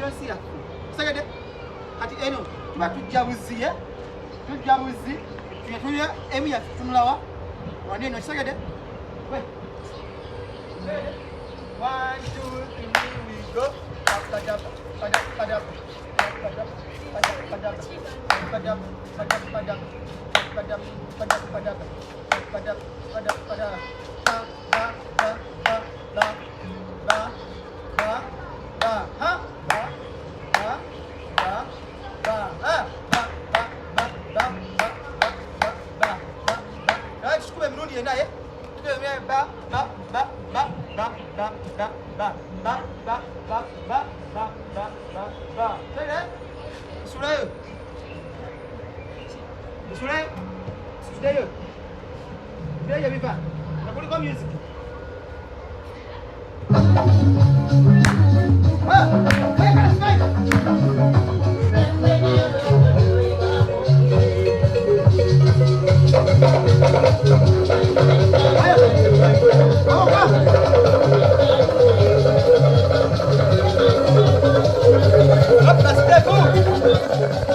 eno si yaffe. Segede kati eno tuba tujja buziye. Tujja buzi. Tuya emu yaffe tunulawa. Wandi eno segede. We. 1 2 3 we go. Padap. Let's go!